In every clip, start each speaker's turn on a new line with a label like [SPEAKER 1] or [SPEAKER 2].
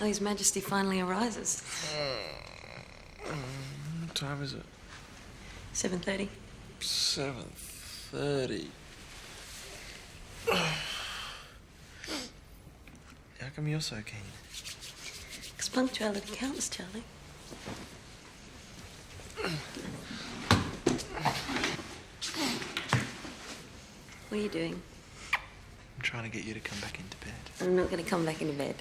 [SPEAKER 1] Well, His Majesty finally arises.
[SPEAKER 2] What time is it?
[SPEAKER 1] 7:30.
[SPEAKER 2] 7:30. How come you're so keen?
[SPEAKER 1] Because punctuality counts, Charlie. What are you doing?
[SPEAKER 2] I'm trying to get you to come back into bed.
[SPEAKER 1] I'm not going to come back into bed.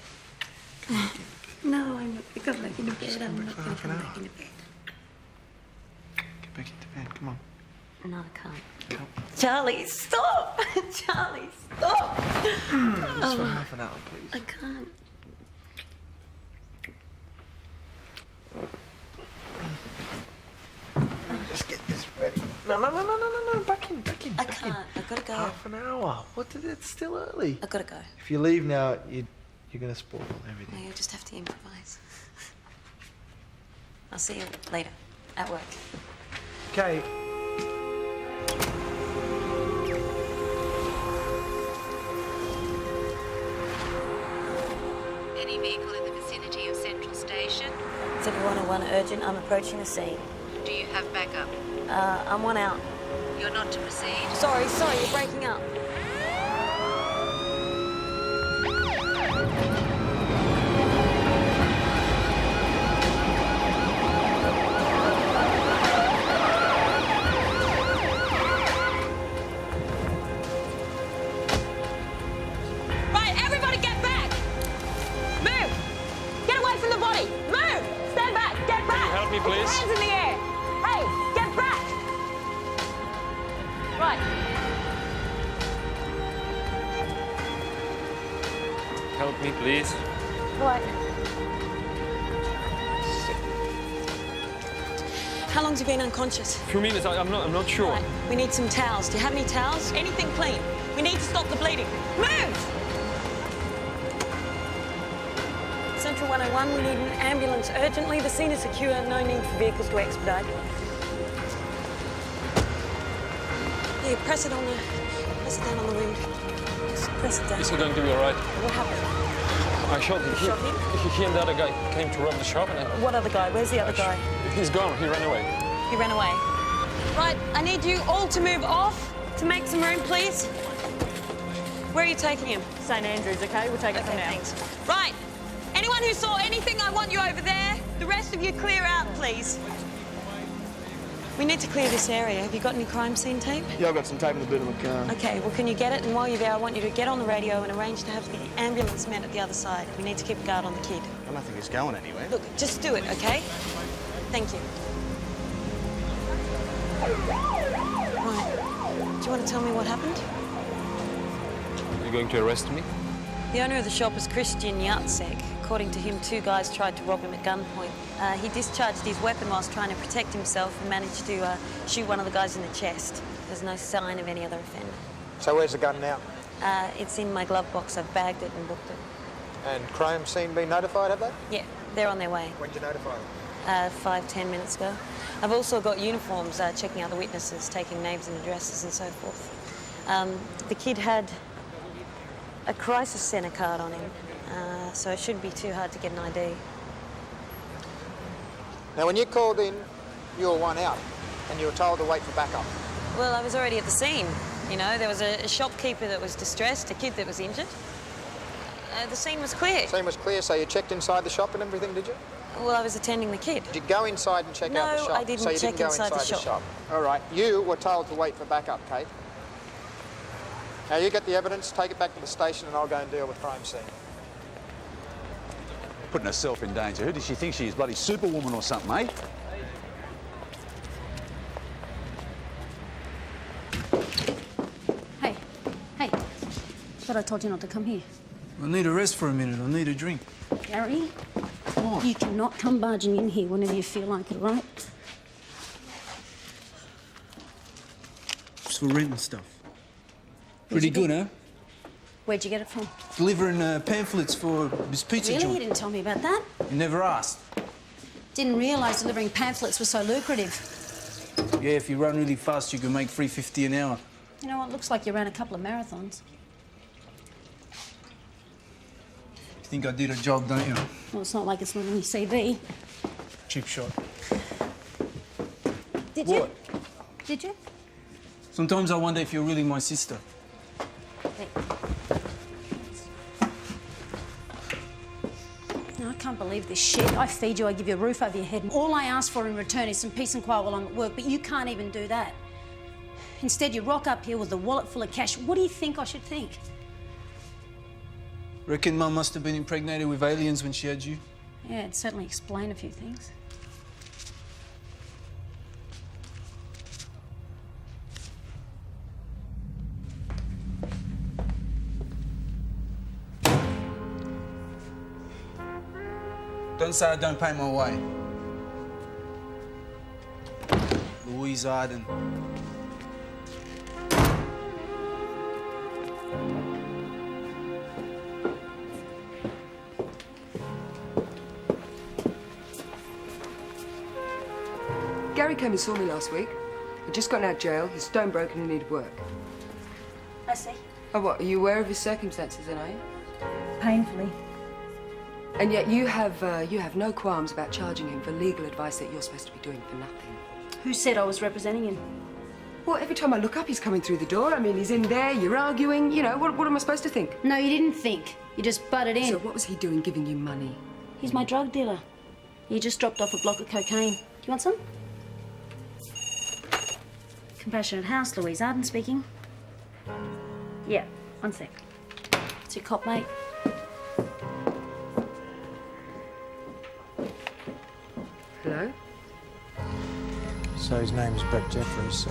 [SPEAKER 1] No, I'm not going to come back into bed. I'm not going to come back into bed.
[SPEAKER 2] Get back into bed, come on.
[SPEAKER 1] No, I can't.
[SPEAKER 2] Come.
[SPEAKER 1] Charlie, stop! Charlie, stop!
[SPEAKER 2] Just for half an hour, please.
[SPEAKER 1] I can't.
[SPEAKER 2] Just get this ready. No, back in.
[SPEAKER 1] I can't. I've got to go.
[SPEAKER 2] Half an hour. What? It's still early.
[SPEAKER 1] I've got to go.
[SPEAKER 2] If you leave now, you're going to spoil
[SPEAKER 1] No,
[SPEAKER 2] everything.
[SPEAKER 1] you'll just have to improvise. I'll see you later, at work.
[SPEAKER 2] Okay.
[SPEAKER 3] Any vehicle in the vicinity of Central Station?
[SPEAKER 1] 7101 urgent. I'm approaching the scene.
[SPEAKER 3] Do you have backup?
[SPEAKER 1] I'm one out.
[SPEAKER 3] You're not to proceed?
[SPEAKER 1] Sorry, you're breaking up.
[SPEAKER 4] Right, everybody get back! Move! Get away from the body! Move! Stand back! Get back!
[SPEAKER 5] Can you help me, please?
[SPEAKER 4] Hands in the air! Hey, get back! Right.
[SPEAKER 5] Help me, please.
[SPEAKER 4] Right.
[SPEAKER 1] How long's he been unconscious?
[SPEAKER 5] A few minutes, I'm not sure.
[SPEAKER 1] Right, we need some towels. Do you have any towels?
[SPEAKER 4] Anything clean. We need to stop the bleeding. Move!
[SPEAKER 1] Central 101, we need an ambulance urgently. The scene is secure. No need for vehicles to expedite. Yeah, press it down on the wound. Just press it down.
[SPEAKER 5] Is he going to be all right?
[SPEAKER 1] What happened?
[SPEAKER 5] I shot him.
[SPEAKER 1] Shot him?
[SPEAKER 5] He and the other guy came to rob the shop and
[SPEAKER 1] What other guy? Where's the other guy?
[SPEAKER 5] he's gone. He ran away.
[SPEAKER 1] He ran away. Right, I need you all to move off to make some room, please. Where are you taking him?
[SPEAKER 4] St Andrews, okay? We'll take it from now.
[SPEAKER 1] Thanks. Right, anyone who saw anything, I want you over there. The rest of you clear out, please. We need to clear this area. Have you got any crime scene tape?
[SPEAKER 2] Yeah, I've got some tape in the boot of my car.
[SPEAKER 1] Okay, well, can you get it? And while you're there, I want you to get on the radio and arrange to have the ambulance met at the other side. We need to keep a guard on the kid.
[SPEAKER 6] I don't think it's going anywhere.
[SPEAKER 1] Look, just do it, okay? Thank you. Right. Do you want to tell me what happened?
[SPEAKER 5] Are you going to arrest me?
[SPEAKER 1] The owner of the shop is Christian Yatsek. According to him, two guys tried to rob him at gunpoint. He discharged his weapon whilst trying to protect himself and managed to shoot one of the guys in the chest. There's no sign of any other offender.
[SPEAKER 7] So where's the gun now?
[SPEAKER 1] It's in my glove box. I've bagged it and booked it.
[SPEAKER 7] And crime scene been notified, have they?
[SPEAKER 1] Yeah, they're on their way.
[SPEAKER 7] When did you notify them?
[SPEAKER 1] 5-10 minutes ago. I've also got uniforms checking out the witnesses, taking names and addresses and so forth. The kid had a crisis centre card on him, so it shouldn't be too hard to get an ID.
[SPEAKER 7] Now, when you called in, you were one out, and you were told to wait for backup.
[SPEAKER 1] Well, I was already at the scene. You know, there was a shopkeeper that was distressed, a kid that was injured. The scene was clear.
[SPEAKER 7] Scene was clear, so you checked inside the shop and everything, did you?
[SPEAKER 1] Well, I was attending the kid.
[SPEAKER 7] Did you go inside and check out the shop?
[SPEAKER 1] No, I didn't
[SPEAKER 7] so you
[SPEAKER 1] check
[SPEAKER 7] didn't go
[SPEAKER 1] inside the shop.
[SPEAKER 7] All right. You were told to wait for backup, Kate. Now, you get the evidence, take it back to the station, and I'll go and deal with crime scene.
[SPEAKER 6] Putting herself in danger. Who does she think she is? Bloody Superwoman or something, eh?
[SPEAKER 8] Hey, thought I told you not to come here.
[SPEAKER 9] I need a rest for a minute. I need a drink.
[SPEAKER 8] Gary,
[SPEAKER 9] What?
[SPEAKER 8] you cannot come barging in here whenever you feel like it, right?
[SPEAKER 9] It's for rent and stuff. Pretty good, huh?
[SPEAKER 8] Where'd you get it from?
[SPEAKER 9] Delivering pamphlets for this pizza
[SPEAKER 8] Really? You
[SPEAKER 9] joint.
[SPEAKER 8] didn't tell me about that.
[SPEAKER 9] You never asked.
[SPEAKER 8] Didn't realise delivering pamphlets was so lucrative.
[SPEAKER 9] Yeah, if you run really fast, you can make $3.50 an hour.
[SPEAKER 8] You know what? Looks like you ran a couple of marathons.
[SPEAKER 9] think I did a job, don't you?
[SPEAKER 8] Well, it's not like it's not on your CV.
[SPEAKER 9] Cheap shot.
[SPEAKER 8] Did
[SPEAKER 9] What?
[SPEAKER 8] you? Did you?
[SPEAKER 9] Sometimes I wonder if you're really my sister.
[SPEAKER 8] Hey. No, I can't believe this shit. I feed you, I give you a roof over your head. All I ask for in return is some peace and quiet while I'm at work, but you can't even do that. Instead, you rock up here with a wallet full of cash. What do you think I should think?
[SPEAKER 9] Reckon Mum must have been impregnated with aliens when she had you?
[SPEAKER 8] Yeah, it'd certainly explain a few things.
[SPEAKER 9] Don't say I don't pay my way. Wildside and...
[SPEAKER 10] Gary came and saw me last week. He'd just gotten out of jail, he's stone broken and needed work.
[SPEAKER 8] I see.
[SPEAKER 10] Oh, what, are you aware of his circumstances then, are you?
[SPEAKER 8] Painfully.
[SPEAKER 10] And yet you have no qualms about charging him for legal advice that you're supposed to be doing for nothing.
[SPEAKER 8] Who said I was representing him?
[SPEAKER 10] Well, every time I look up, he's coming through the door. I mean, he's in there, you're arguing, you know, what am I supposed to think?
[SPEAKER 8] No, you didn't think. You just butted in.
[SPEAKER 10] So what was he doing giving you money?
[SPEAKER 8] He's my drug dealer. He just dropped off a block of cocaine. Do you want some? Compassionate House, Louise Arden speaking. Yeah, 1 sec. It's your cop, mate.
[SPEAKER 10] Hello?
[SPEAKER 11] So his name's Brett Jeffries.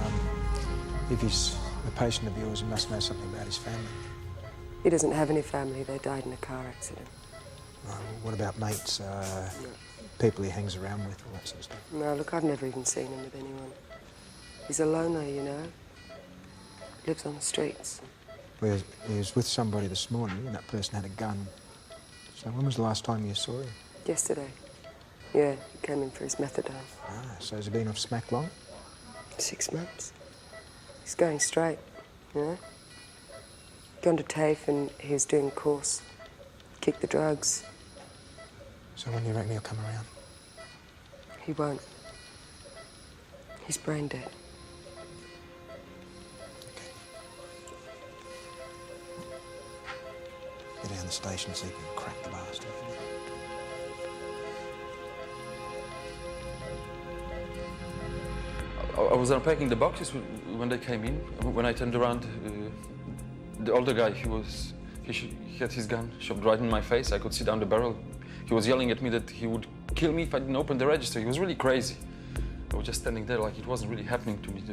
[SPEAKER 11] If he's a patient of yours, he must know something about his family.
[SPEAKER 10] He doesn't have any family. They died in a car accident.
[SPEAKER 11] Right, well, what about mates, people he hangs around with, all that sort of stuff?
[SPEAKER 10] No, look, I've never even seen him with anyone. He's a loner, you know. Lives on the streets.
[SPEAKER 11] Well, he was with somebody this morning, and that person had a gun. So when was the last time you saw him?
[SPEAKER 10] Yesterday. Yeah, he came in for his methadone.
[SPEAKER 11] Ah, so has he been off smack long?
[SPEAKER 10] 6 months. He's going straight, you know. Gone to TAFE and he was doing course. Kicked the drugs.
[SPEAKER 11] So when do you reckon he'll come around?
[SPEAKER 10] He won't. He's brain dead.
[SPEAKER 11] Get down the station so you can crack the bastard.
[SPEAKER 5] I was unpacking the boxes when they came in. When I turned around, the older guy, he had his gun shoved right in my face. I could see down the barrel. He was yelling at me that he would kill me if I didn't open the register. He was really crazy. I was just standing there like it wasn't really happening to me.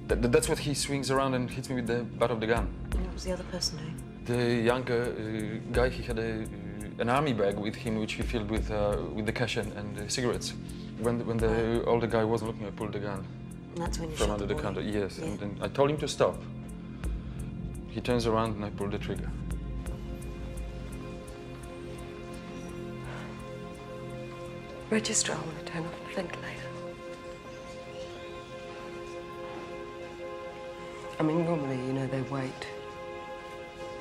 [SPEAKER 5] That's what he swings around and hits me with the butt of the gun.
[SPEAKER 1] And what was the other person doing?
[SPEAKER 5] The younger guy, he had an army bag with him, which he filled with the cash and cigarettes. When the older guy wasn't looking, I pulled the gun.
[SPEAKER 1] And that's when you
[SPEAKER 5] from
[SPEAKER 1] shot
[SPEAKER 5] under the
[SPEAKER 1] boy.
[SPEAKER 5] counter. Yes,
[SPEAKER 1] Yeah.
[SPEAKER 5] and then I told him to stop. He turns around and I pull the trigger.
[SPEAKER 10] Register, I want to turn off the ventilator. I mean, normally, you know, they wait.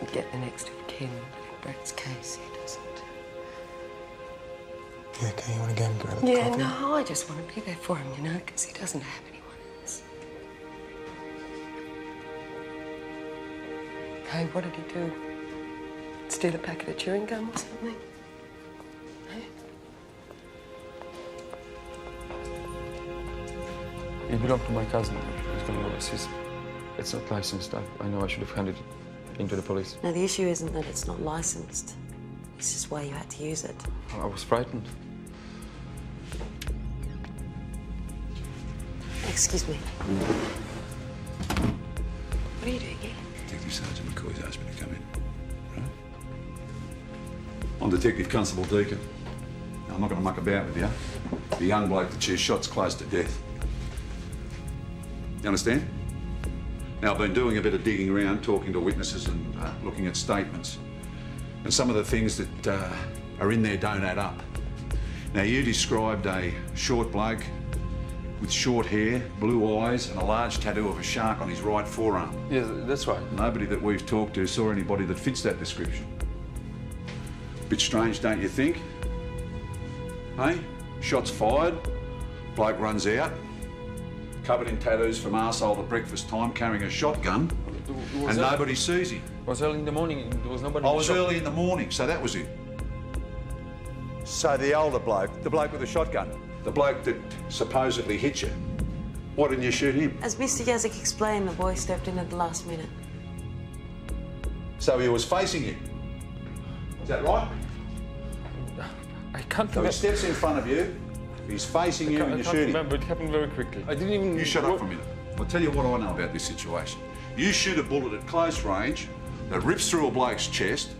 [SPEAKER 10] You get the next of kin, but in Brett's case, he doesn't.
[SPEAKER 11] Yeah, okay, you want to go and grab a
[SPEAKER 10] Yeah,
[SPEAKER 11] coffee?
[SPEAKER 10] no, I just want to be there for him, you know, because he doesn't have anyone else. Hey, what did he do? Steal a packet of chewing gum or something? Hey?
[SPEAKER 5] It belonged to my cousin. He's going to overseas. It's not licensed. I know I should have handed it into the police.
[SPEAKER 1] No, the issue isn't that it's not licensed. It's just why you had to use it.
[SPEAKER 5] I was frightened.
[SPEAKER 1] Excuse me. What are you doing here?
[SPEAKER 6] Detective Sergeant McCoy's asked me to come in. Right? I'm Detective Constable Deacon. Now, I'm not going to muck about with you. The young bloke that shoots shots close to death. You understand? Now, I've been doing a bit of digging around, talking to witnesses and looking at statements. And some of the things that are in there don't add up. Now, you described a short bloke with short hair, blue eyes, and a large tattoo of a shark on his right forearm.
[SPEAKER 5] Yes, that's right.
[SPEAKER 6] Nobody that we've talked to saw anybody that fits that description. Bit strange, don't you think? Hey? Shots fired, bloke runs out, covered in tattoos from arsehole to breakfast time, carrying a shotgun, and nobody sees him.
[SPEAKER 5] It was early in the morning, there was nobody.
[SPEAKER 6] I was early in the morning, so that was it. So the older bloke, the bloke with the shotgun, the bloke that supposedly hit you, why didn't you shoot him?
[SPEAKER 1] As Mr. Yazik explained, the boy stepped in at the last minute.
[SPEAKER 6] So he was facing you. Is that right?
[SPEAKER 5] I can't
[SPEAKER 6] So he
[SPEAKER 5] remember.
[SPEAKER 6] steps in front of you, he's facing you and
[SPEAKER 5] I
[SPEAKER 6] you
[SPEAKER 5] can't
[SPEAKER 6] shoot him.
[SPEAKER 5] remember, it happened very quickly. I didn't even...
[SPEAKER 6] You shut up for a minute. I'll tell you what I know about this situation. You shoot a bullet at close range that rips through a bloke's chest,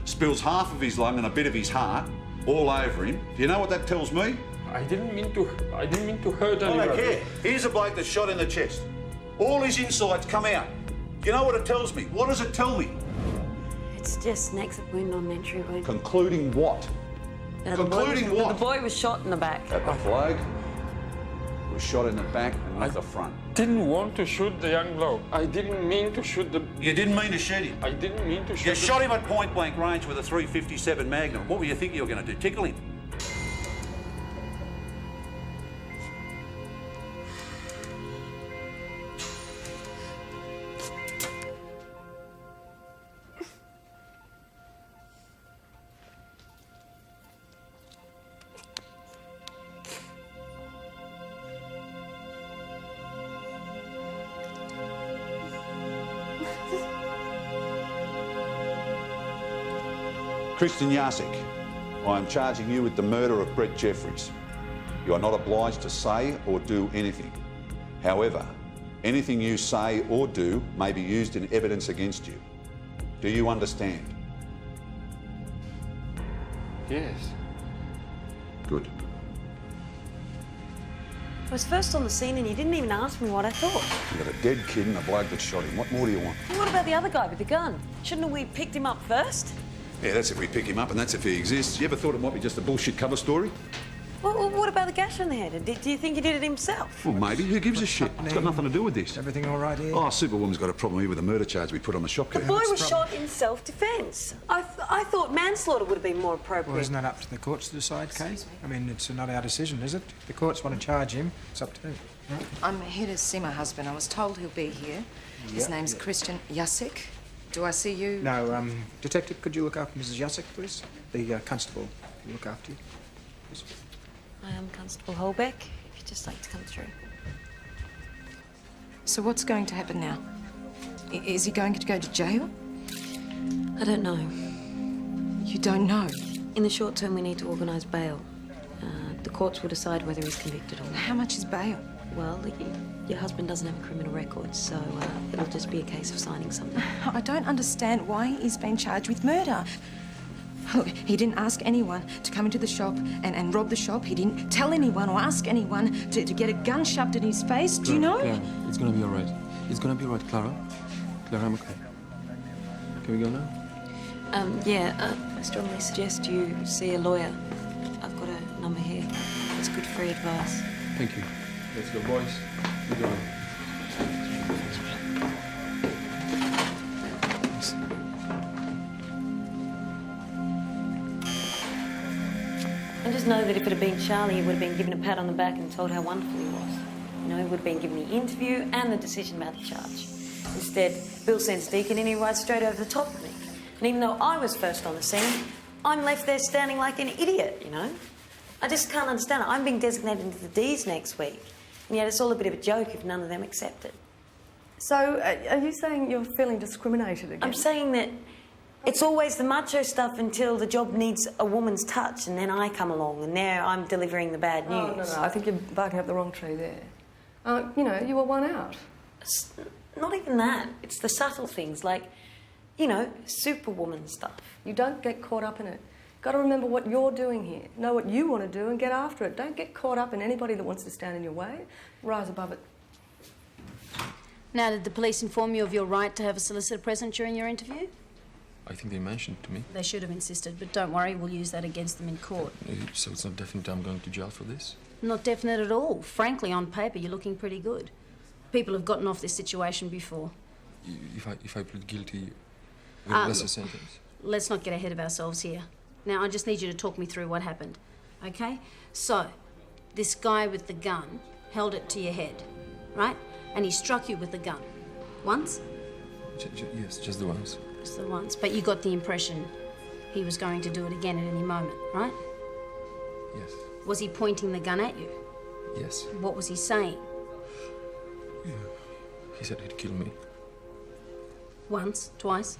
[SPEAKER 6] spills half of his lung and a bit of his heart all over him. Do you know what that tells me?
[SPEAKER 5] I didn't mean to hurt
[SPEAKER 6] I
[SPEAKER 5] anyone.
[SPEAKER 6] don't care. Here's a bloke that's shot in the chest. All his insides come out. You know what it tells me? What does it tell me?
[SPEAKER 1] It's just an exit wound on entry wound.
[SPEAKER 6] Concluding what? Concluding what?
[SPEAKER 1] The boy was shot in the back.
[SPEAKER 6] That the bloke was shot in the back and not the front.
[SPEAKER 5] Didn't want to shoot the young bloke. I didn't mean to shoot the...
[SPEAKER 6] You didn't mean to shoot him?
[SPEAKER 5] I didn't mean to shoot
[SPEAKER 6] You shot him at point blank range with a .357 Magnum. What were you thinking you were going to do? Tickle him? Kristen Jasek, I am charging you with the murder of Brett Jeffries. You are not obliged to say or do anything. However, anything you say or do may be used in evidence against you. Do you understand?
[SPEAKER 5] Yes.
[SPEAKER 6] Good.
[SPEAKER 1] I was first on the scene and you didn't even ask me what I thought.
[SPEAKER 6] You got a dead kid and a bloke that shot him. What more do you want?
[SPEAKER 1] Well, what about the other guy with the gun? Shouldn't we have picked him up first?
[SPEAKER 6] Yeah, that's if we pick him up and that's if he exists. You ever thought it might be just a bullshit cover story?
[SPEAKER 1] Well, what about the gash on the head? Do you think he did it himself?
[SPEAKER 6] Well, maybe. Who gives a shit? It's got nothing to do with this.
[SPEAKER 11] Everything all right here?
[SPEAKER 6] Oh, Superwoman's got a problem here with the murder charge we put on the shopkeeper.
[SPEAKER 1] The boy was shot in self-defence. I thought manslaughter would have been more appropriate.
[SPEAKER 11] Well, isn't that up to the courts to decide, Kate? I mean, it's not our decision, is it? If the courts want to charge him, it's up to them. Right?
[SPEAKER 12] I'm here to see my husband. I was told he'll be here. His name's Christian Jasek. Do I see you?
[SPEAKER 11] No, Detective, could you look after Mrs. Jasek, please? The constable can look after you. Please.
[SPEAKER 1] I am Constable Holbeck, if you'd just like to come through.
[SPEAKER 12] So what's going to happen now? Is he going to go to jail?
[SPEAKER 1] I don't know.
[SPEAKER 12] You don't know?
[SPEAKER 1] In the short term, we need to organise bail. The courts will decide whether he's convicted or not.
[SPEAKER 12] How much is bail?
[SPEAKER 1] Well, your husband doesn't have a criminal record, so it'll just be a case of signing something.
[SPEAKER 12] I don't understand why he's been charged with murder. Look, he didn't ask anyone to come into the shop and rob the shop. He didn't tell anyone or ask anyone to get a gun shoved in his face. Do you know?
[SPEAKER 5] Clara, it's gonna be all right. It's gonna be all right, Clara. Clara, I'm okay. Can we go now?
[SPEAKER 1] I strongly suggest you see a lawyer. I've got a number here. It's good free advice.
[SPEAKER 5] Thank you. Let's go, boys. We're going.
[SPEAKER 1] I just know that if it had been Charlie, he would have been given a pat on the back and told how wonderful he was. You know, he would have been given the interview and the decision about the charge. Instead, Bill sends Deacon in, he rides straight over the top of me. And even though I was first on the scene, I'm left there standing like an idiot, you know? I just can't understand it. I'm being designated into the D's next week. And yet it's all a bit of a joke if none of them accept it.
[SPEAKER 13] So, are you saying you're feeling discriminated against?
[SPEAKER 1] I'm saying that it's always the macho stuff until the job needs a woman's touch, and then I come along, and there I'm delivering the bad news.
[SPEAKER 13] No, I think you're barking up the wrong tree there. You know, you were one out.
[SPEAKER 1] It's not even that. It's the subtle things, like, you know, superwoman stuff.
[SPEAKER 13] You don't get caught up in it. Got to remember what you're doing here. Know what you want to do and get after it. Don't get caught up in anybody that wants to stand in your way. Rise above it.
[SPEAKER 8] Now, did the police inform you of your right to have a solicitor present during your interview?
[SPEAKER 5] I think they mentioned to me.
[SPEAKER 8] They should have insisted, but don't worry, we'll use that against them in court.
[SPEAKER 5] So it's not definite I'm going to jail for this?
[SPEAKER 8] Not definite at all. Frankly, on paper, you're looking pretty good. People have gotten off this situation before.
[SPEAKER 5] If I plead guilty, will less a sentence?
[SPEAKER 8] Let's not get ahead of ourselves here. Now, I just need you to talk me through what happened, okay? So, this guy with the gun held it to your head, right? And he struck you with the gun. Once?
[SPEAKER 5] Yes, just the once.
[SPEAKER 8] Just the once. But you got the impression he was going to do it again at any moment, right?
[SPEAKER 5] Yes.
[SPEAKER 8] Was he pointing the gun at you?
[SPEAKER 5] Yes.
[SPEAKER 8] What was he saying?
[SPEAKER 5] He said he'd kill me
[SPEAKER 8] Once? Twice?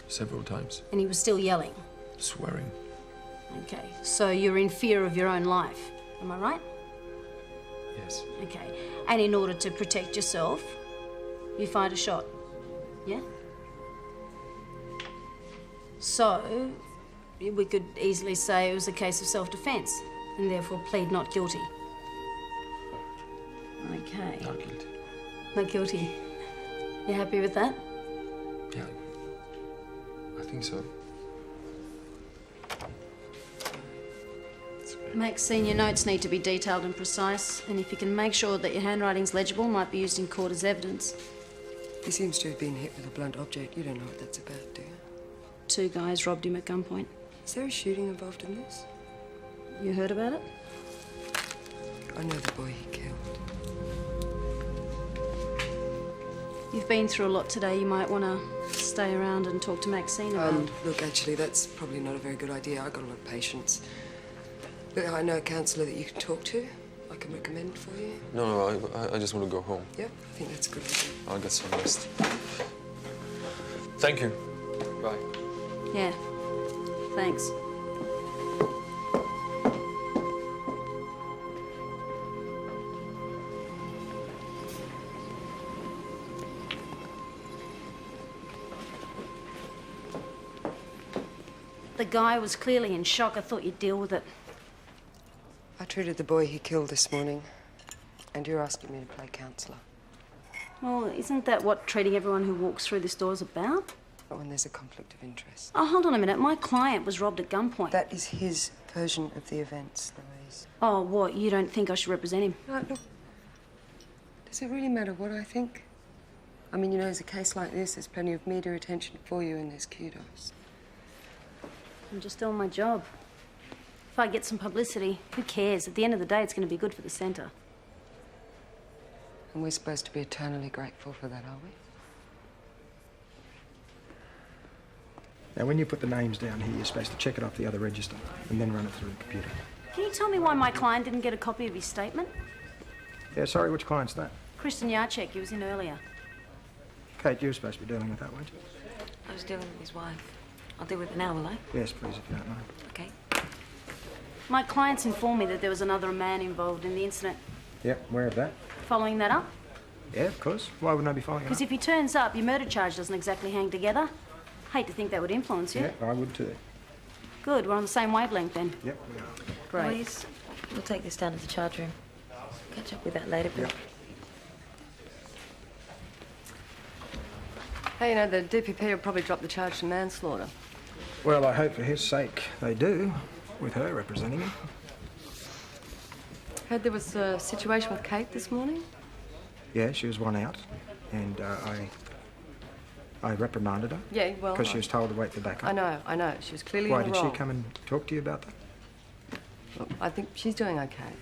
[SPEAKER 5] several times,
[SPEAKER 8] And he was still yelling?
[SPEAKER 5] swearing.
[SPEAKER 8] Okay. So you're in fear of your own life, am I right?
[SPEAKER 5] Yes.
[SPEAKER 8] Okay. And in order to protect yourself, you fired a shot, yeah? So, we could easily say it was a case of self-defense, and therefore plead not guilty. Okay.
[SPEAKER 5] Not guilty.
[SPEAKER 8] Not guilty. You happy with that?
[SPEAKER 5] Yeah. I think so.
[SPEAKER 8] Maxine, your notes need to be detailed and precise, and if you can make sure that your handwriting's legible, might be used in court as evidence.
[SPEAKER 10] He seems to have been hit with a blunt object. You don't know what that's about, do you?
[SPEAKER 8] 2 guys robbed him at gunpoint.
[SPEAKER 10] Is there a shooting involved in this?
[SPEAKER 8] You heard about it?
[SPEAKER 10] I know the boy he killed.
[SPEAKER 8] You've been through a lot today. You might want to stay around and talk to Maxine about it.
[SPEAKER 10] Look, actually, that's probably not a very good idea. I've got a lot of patience. Look, I know a counsellor that you can talk to. I can recommend for you.
[SPEAKER 5] No, I just want to go home.
[SPEAKER 10] Yeah, I think that's a good idea.
[SPEAKER 5] I'll get some rest. Thank you. Bye.
[SPEAKER 8] Yeah. Thanks. The guy was clearly in shock. I thought you'd deal with it.
[SPEAKER 10] I treated the boy he killed this morning, and you're asking me to play counsellor.
[SPEAKER 8] Well, isn't that what treating everyone who walks through this door is about?
[SPEAKER 10] Not when there's a conflict of interest.
[SPEAKER 8] Oh, hold on a minute. My client was robbed at gunpoint.
[SPEAKER 10] That is his version of the events, Louise.
[SPEAKER 8] Oh, what? You don't think I should represent him?
[SPEAKER 10] No, look. Does it really matter what I think? I mean, you know, there's a case like this, there's plenty of media attention for you, and there's kudos.
[SPEAKER 8] I'm just doing my job. If I get some publicity, who cares? At the end of the day, it's going to be good for the centre.
[SPEAKER 10] And we're supposed to be eternally grateful for that, are we?
[SPEAKER 11] Now, when you put the names down here, you're supposed to check it off the other register and then run it through the computer.
[SPEAKER 8] Can you tell me why my client didn't get a copy of his statement?
[SPEAKER 11] Yeah, sorry, which client's that?
[SPEAKER 8] Kristen Yarchek, he was in earlier.
[SPEAKER 11] Kate, you were supposed to be dealing with that, weren't you?
[SPEAKER 1] I was dealing with his wife. I'll deal with it now, will I?
[SPEAKER 11] Yes, please, if you don't mind.
[SPEAKER 1] Okay.
[SPEAKER 8] My clients informed me that there was another man involved in the incident.
[SPEAKER 11] Yep, aware of that.
[SPEAKER 8] Following that up?
[SPEAKER 11] Yeah, of course. Why wouldn't I be following it
[SPEAKER 8] Because
[SPEAKER 11] up?
[SPEAKER 8] if he turns up, your murder charge doesn't exactly hang together. Hate to think that would influence you.
[SPEAKER 11] Yeah, I would too.
[SPEAKER 8] Good, we're on the same wavelength then.
[SPEAKER 11] Yep, we are.
[SPEAKER 8] Great.
[SPEAKER 1] Louise, we'll take this down to the charge room. Catch up with that later, Bill.
[SPEAKER 11] Yep.
[SPEAKER 13] Hey, you know, the DPP will probably drop the charge to manslaughter.
[SPEAKER 11] Well, I hope for his sake they do, with her representing him.
[SPEAKER 13] Heard there was a situation with Kate this morning?
[SPEAKER 11] Yeah, she was one out, and I reprimanded her.
[SPEAKER 13] Yeah, well...
[SPEAKER 11] Because she was told to wait for backup.
[SPEAKER 13] I know. She was clearly
[SPEAKER 11] Why,
[SPEAKER 13] in the
[SPEAKER 11] did
[SPEAKER 13] wrong.
[SPEAKER 11] she come and talk to you about that?
[SPEAKER 13] Look, I think she's doing okay.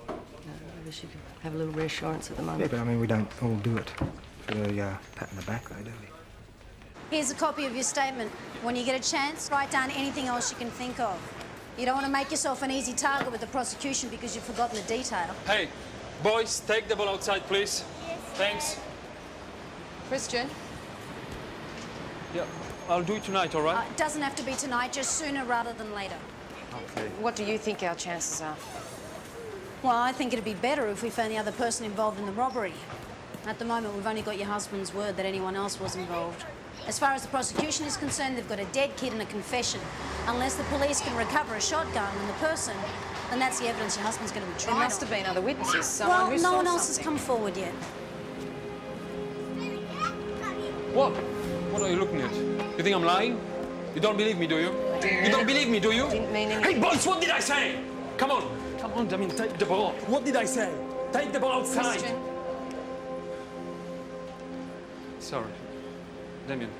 [SPEAKER 13] Maybe she could have a little reassurance at the
[SPEAKER 11] Yeah,
[SPEAKER 13] moment.
[SPEAKER 11] but I mean, we don't all do it for the pat in the back, though, do we?
[SPEAKER 8] Here's a copy of your statement. When you get a chance, write down anything else you can think of. You don't want to make yourself an easy target with the prosecution because you've forgotten the detail.
[SPEAKER 5] Hey, boys, take the ball outside, please.
[SPEAKER 8] Yes.
[SPEAKER 5] Thanks.
[SPEAKER 12] Christian?
[SPEAKER 5] Yeah, I'll do it tonight, all right?
[SPEAKER 8] It doesn't have to be tonight, just sooner rather than later.
[SPEAKER 5] Okay.
[SPEAKER 12] What do you think our chances are?
[SPEAKER 8] Well, I think it'd be better if we found the other person involved in the robbery. At the moment, we've only got your husband's word that anyone else was involved. As far as the prosecution is concerned, they've got a dead kid and a confession. Unless the police can recover a shotgun and the person, then that's the evidence your husband's going to be tried
[SPEAKER 12] There must
[SPEAKER 8] on.
[SPEAKER 12] have been other witnesses, someone
[SPEAKER 8] Well,
[SPEAKER 12] who
[SPEAKER 8] no
[SPEAKER 12] saw
[SPEAKER 8] one else has
[SPEAKER 12] something.
[SPEAKER 8] come forward yet.
[SPEAKER 5] What? What are you looking at? You think I'm lying? You don't believe me, do you? You don't believe me, do you?
[SPEAKER 12] Didn't mean anything.
[SPEAKER 5] Hey, boys, what did I say? Come on. Come on, Damien, take the ball. What did I say? Take the ball outside.
[SPEAKER 12] Christian?
[SPEAKER 5] Sorry. Damien.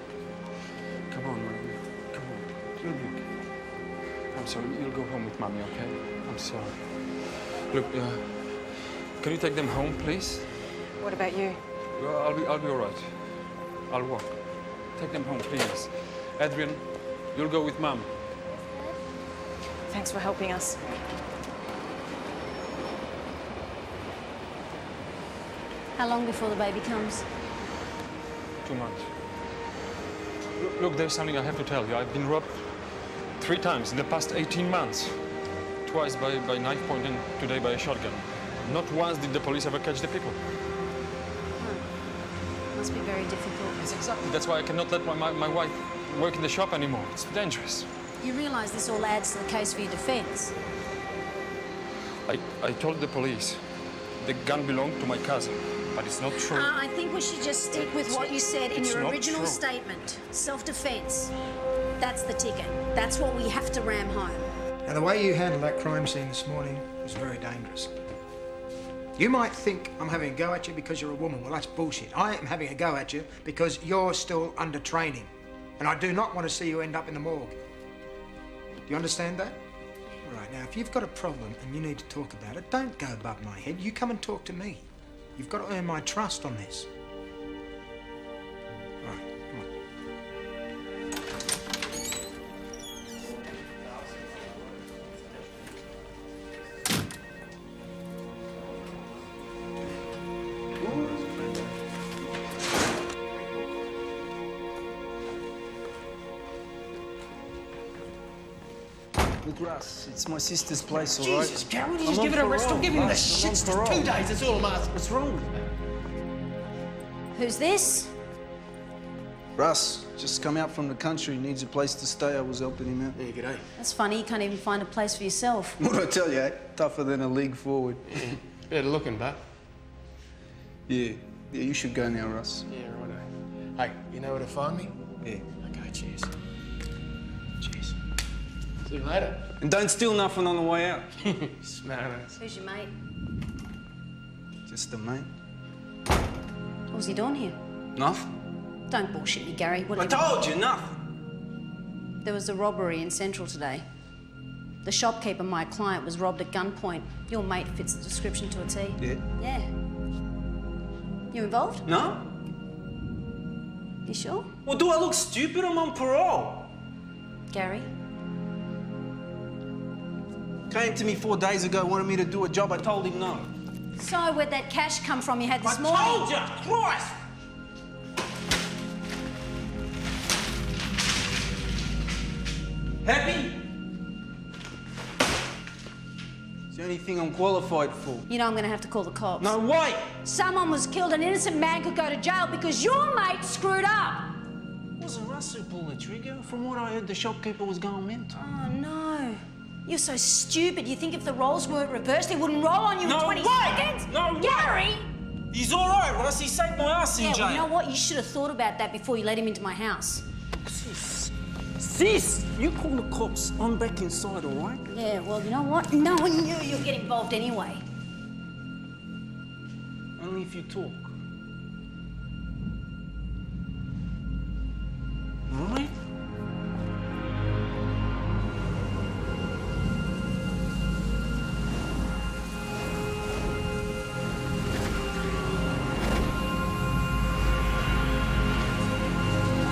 [SPEAKER 5] Come on, man. Come on. You'll be okay. sorry. You'll go home with Mommy, okay? I'm sorry. Look, can you take them home, please?
[SPEAKER 12] What about you?
[SPEAKER 5] I'll be all right. I'll walk. Take them home, please. Adrian, you'll go with Mom.
[SPEAKER 12] Thanks for helping us.
[SPEAKER 8] How long before the baby comes?
[SPEAKER 5] 2 months. Look, there's something I have to tell you. I've been robbed 3 times in the past 18 months. Twice by knife point and today by a shotgun. Not once did the police ever catch the people.
[SPEAKER 8] Must be very difficult.
[SPEAKER 5] Yes, exactly. That's why I cannot let my wife work in the shop anymore. It's too dangerous.
[SPEAKER 8] You realise this all adds to the case for your defence.
[SPEAKER 5] I told the police the gun belonged to my cousin, but it's not true.
[SPEAKER 8] I think we should just stick with what you said in your original
[SPEAKER 5] true.
[SPEAKER 8] statement. Self-defence. That's the ticket. That's what we have to ram home.
[SPEAKER 11] Now, the way you handled that crime scene this morning was very dangerous. You might think I'm having a go at you because you're a woman. Well, that's bullshit. I am having a go at you because you're still under training. And I do not want to see you end up in the morgue. Do you understand that? Right, now, if you've got a problem and you need to talk about it, don't go above my head. You come and talk to me. You've got to earn my trust on this. Right, come on.
[SPEAKER 9] Look, Russ, it's my sister's place, all right?
[SPEAKER 2] Jesus, Carol, you just give it a rest. Don't give him the shits. Just 2 days, that's all I'm asking.
[SPEAKER 9] What's wrong?
[SPEAKER 8] Who's this?
[SPEAKER 9] Russ, just come out from the country, needs a place to stay. I was helping him out.
[SPEAKER 2] Yeah, g'day.
[SPEAKER 8] That's funny, you can't even find a place for yourself.
[SPEAKER 9] What did I tell you, eh? Tougher than a league forward.
[SPEAKER 2] Yeah, better looking, but.
[SPEAKER 9] Yeah, you should go now, Russ.
[SPEAKER 2] Yeah, righto. Hey, you know where to find me?
[SPEAKER 9] Yeah.
[SPEAKER 2] Okay, cheers. Cheers. See you later.
[SPEAKER 9] And don't steal nothing on the way out.
[SPEAKER 2] Smart ass.
[SPEAKER 8] Who's your mate?
[SPEAKER 9] Just a mate.
[SPEAKER 8] What was he doing here?
[SPEAKER 9] Nothing.
[SPEAKER 8] Don't bullshit me, Gary. What
[SPEAKER 9] I
[SPEAKER 8] did you...
[SPEAKER 9] told you, nothing.
[SPEAKER 8] There was a robbery in Central today. The shopkeeper, my client, was robbed at gunpoint. Your mate fits the description to a T.
[SPEAKER 9] Yeah?
[SPEAKER 8] Yeah. You involved?
[SPEAKER 9] No?
[SPEAKER 8] You sure?
[SPEAKER 9] Well, do I look stupid? I'm on parole.
[SPEAKER 8] Gary?
[SPEAKER 9] Came to me 4 days ago, wanted me to do a job. I told him no.
[SPEAKER 8] So, where'd that cash come from you had this
[SPEAKER 9] I
[SPEAKER 8] morning?
[SPEAKER 9] told you! Christ! Happy? It's the only thing I'm qualified for.
[SPEAKER 8] You know I'm gonna have to call the cops.
[SPEAKER 9] No, wait!
[SPEAKER 8] Someone was killed, an innocent man could go to jail because your mate screwed up!
[SPEAKER 9] It wasn't Russ who pulled the trigger. From what I heard, the shopkeeper was going mental.
[SPEAKER 8] Oh, no. You're so stupid. You think if the roles weren't reversed, he wouldn't roll on you in 20
[SPEAKER 9] way!
[SPEAKER 8] seconds?
[SPEAKER 9] No way!
[SPEAKER 8] Gary!
[SPEAKER 9] He's all right, Russ. He saved my ass in
[SPEAKER 8] Yeah,
[SPEAKER 9] jail.
[SPEAKER 8] well, you know what? You should have thought about that before you let him into my house.
[SPEAKER 9] Sis, you call the cops. I'm back inside, all right?
[SPEAKER 8] Yeah, well, you know what? No one knew you'd get involved anyway.
[SPEAKER 9] Only if you talk. All right?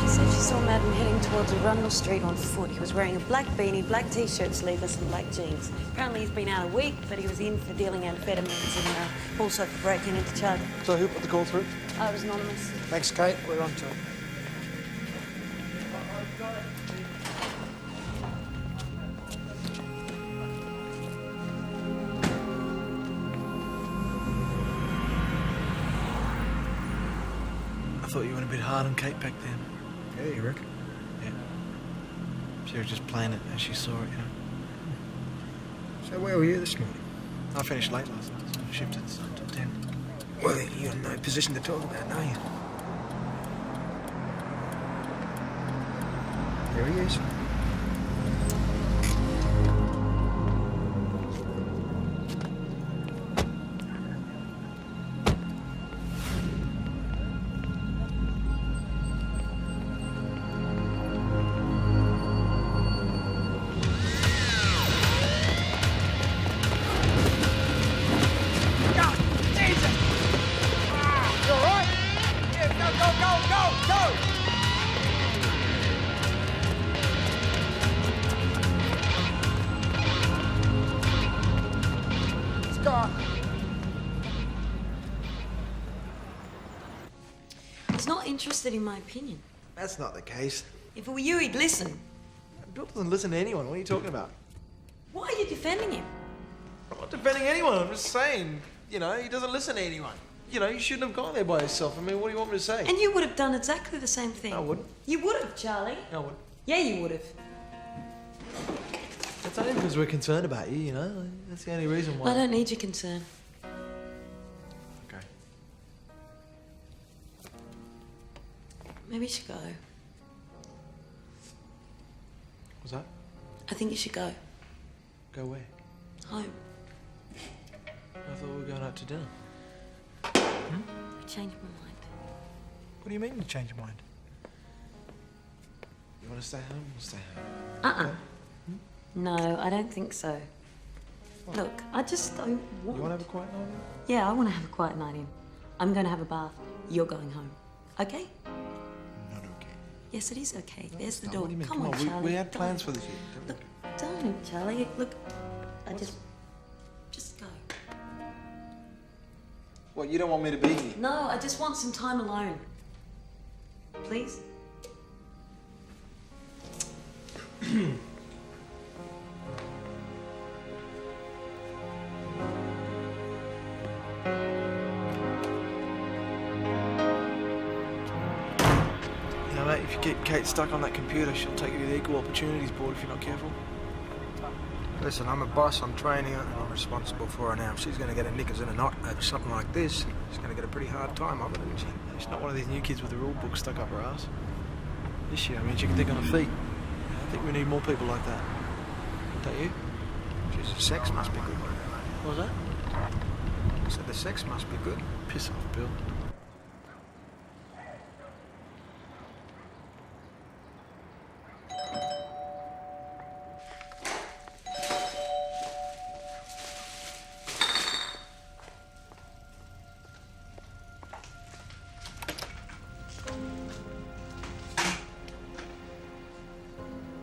[SPEAKER 1] She said she saw Madden heading towards Arundel Street on foot. He was wearing a black beanie, black t-shirt, sleeveless, and black jeans. Apparently he's been out a week, but he was in for dealing amphetamines and also for breaking into charge.
[SPEAKER 7] So who put the call through?
[SPEAKER 1] Oh, it was anonymous.
[SPEAKER 7] Thanks, Kate. We're on to it.
[SPEAKER 2] I thought you went a bit hard on Kate back then.
[SPEAKER 11] Yeah, you reckon?
[SPEAKER 2] Yeah. She was just playing it as she saw it, you know.
[SPEAKER 11] So where were you this morning?
[SPEAKER 2] I finished late last night, so I shifted until 10.
[SPEAKER 11] Well, you're in no position to talk about, are you? There he is.
[SPEAKER 1] He's not interested in my opinion.
[SPEAKER 14] That's not the case.
[SPEAKER 1] If it were you, he'd listen.
[SPEAKER 14] Bill doesn't listen to anyone. What are you talking about?
[SPEAKER 1] Why are you defending him?
[SPEAKER 14] I'm not defending anyone. I'm just saying, you know, he doesn't listen to anyone. You know, you shouldn't have gone there by yourself. I mean, what do you want me to say?
[SPEAKER 1] And you would have done exactly the same thing.
[SPEAKER 14] I wouldn't.
[SPEAKER 1] You would have, Charlie.
[SPEAKER 14] I wouldn't.
[SPEAKER 1] Yeah, you would have.
[SPEAKER 14] That's only because we're concerned about you, you know? That's the only reason why.
[SPEAKER 1] I don't need your concern.
[SPEAKER 14] Okay.
[SPEAKER 1] Maybe you should go.
[SPEAKER 14] What's that?
[SPEAKER 1] I think you should go.
[SPEAKER 14] Go where?
[SPEAKER 1] Home.
[SPEAKER 14] I thought we were going out to dinner.
[SPEAKER 1] I changed my mind.
[SPEAKER 14] What do you mean you change your mind? You want to stay home? We'll stay home.
[SPEAKER 1] Uh-uh. No, I don't think so.
[SPEAKER 14] What?
[SPEAKER 1] Look, I just don't want...
[SPEAKER 14] You want to have a quiet night?
[SPEAKER 1] Yeah, I want to have a quiet night in. I'm going to have a bath. You're going home. Okay?
[SPEAKER 14] Not okay.
[SPEAKER 1] Yes, it is okay.
[SPEAKER 14] No,
[SPEAKER 1] There's the
[SPEAKER 14] stop.
[SPEAKER 1] door.
[SPEAKER 14] What do you mean?
[SPEAKER 1] Come on, Charlie.
[SPEAKER 14] We had plans for this year.
[SPEAKER 1] Look, don't, Charlie. Look, just go.
[SPEAKER 14] What, you don't want me to be here?
[SPEAKER 1] No, I just want some time alone. Please?
[SPEAKER 14] You know, mate, if you keep Kate stuck on that computer, she'll take you to the Equal Opportunities Board if you're not careful.
[SPEAKER 11] Listen, I'm a boss, I'm training her, and I'm responsible for her now. If she's going to get her knickers in a knot over something like this, she's going to get a pretty hard time of it, isn't she?
[SPEAKER 14] She's not one of these new kids with the rule book stuck up her ass. Is she? I mean, she can think on her feet. I think we need more people like that. Don't you?
[SPEAKER 11] Geez, the sex must be good.
[SPEAKER 14] What was that?
[SPEAKER 11] I said the sex must be good.
[SPEAKER 14] Piss off, Bill.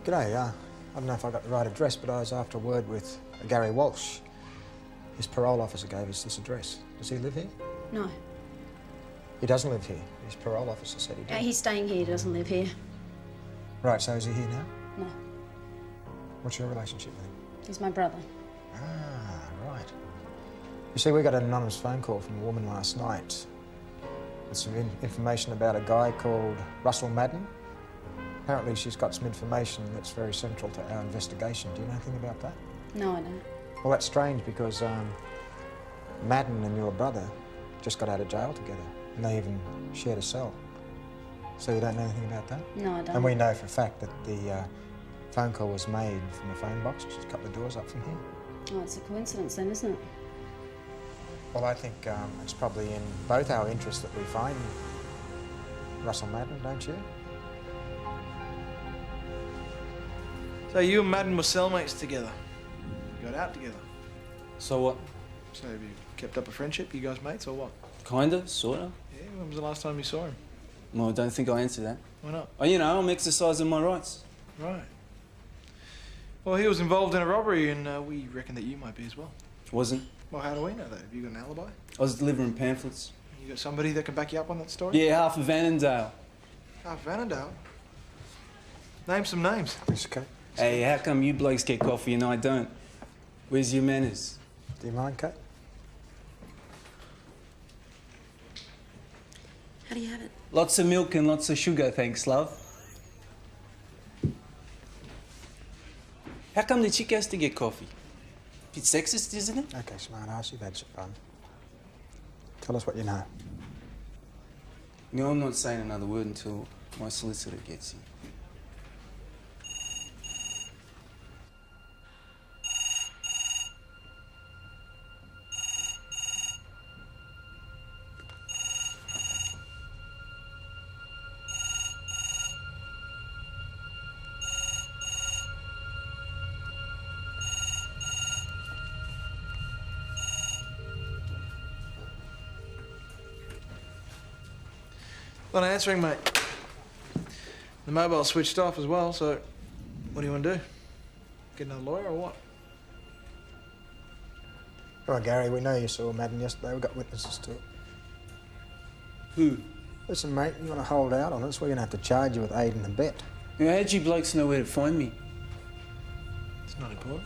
[SPEAKER 11] G'day, I don't know if I got the right address, but I was after a word with Gary Walsh. His parole officer gave us this address. Does he live here?
[SPEAKER 8] No.
[SPEAKER 11] He doesn't live here. His parole officer said he did.
[SPEAKER 8] He's staying here, he doesn't live here.
[SPEAKER 11] Right, so is he here now?
[SPEAKER 8] No.
[SPEAKER 11] What's your relationship with him?
[SPEAKER 8] He's my brother.
[SPEAKER 11] Ah, right. You see, we got an anonymous phone call from a woman last night with some information about a guy called Russell Madden. Apparently she's got some information that's very central to our investigation. Do you know anything about that?
[SPEAKER 8] No, I don't.
[SPEAKER 11] Well, that's strange because Madden and your brother just got out of jail together and they even shared a cell. So you don't know anything about that?
[SPEAKER 8] No, I don't.
[SPEAKER 11] And we know for a fact that the phone call was made from a phone box just a couple of doors up from here.
[SPEAKER 8] Oh, it's a coincidence then, isn't it?
[SPEAKER 11] Well, I think it's probably in both our interests that we find Russell Madden, don't you?
[SPEAKER 14] So you and Madden were cellmates together. You got out together.
[SPEAKER 2] So what?
[SPEAKER 14] So have you kept up a friendship? You guys mates or what?
[SPEAKER 2] Kinda, sorta.
[SPEAKER 14] Yeah, when was the last time you saw him?
[SPEAKER 2] Well, I don't think I answer that.
[SPEAKER 14] Why not?
[SPEAKER 2] Oh, you know, I'm exercising my rights.
[SPEAKER 14] Right. Well, he was involved in a robbery and we reckon that you might be as well.
[SPEAKER 2] Wasn't.
[SPEAKER 14] Well, how do we know that? Have you got an alibi?
[SPEAKER 2] I was delivering pamphlets.
[SPEAKER 14] You got somebody that can back you up on that story?
[SPEAKER 2] Yeah, half of Annandale.
[SPEAKER 14] Vanendale? Name some names.
[SPEAKER 11] It's okay.
[SPEAKER 2] Hey, how come you blokes get coffee and I don't? Where's your manners?
[SPEAKER 11] Do you mind, Kate?
[SPEAKER 1] How do you have it?
[SPEAKER 2] Lots of milk and lots of sugar, thanks, love. How come the chick has to get coffee? Bit sexist, isn't it?
[SPEAKER 11] Okay, smart ass, you've had some fun. Tell us what you know.
[SPEAKER 2] No, I'm not saying another word until my solicitor gets here.
[SPEAKER 14] Not answering, mate. The mobile's switched off as well, so what do you want to do? Get another lawyer or what?
[SPEAKER 11] All right, Gary, we know you saw Madden yesterday. We've got witnesses to it.
[SPEAKER 2] Who?
[SPEAKER 11] Listen, mate, you want to hold out on us, we're going to have to charge you with aid and abet.
[SPEAKER 2] Now, how'd you blokes know where to find me?
[SPEAKER 14] It's not important.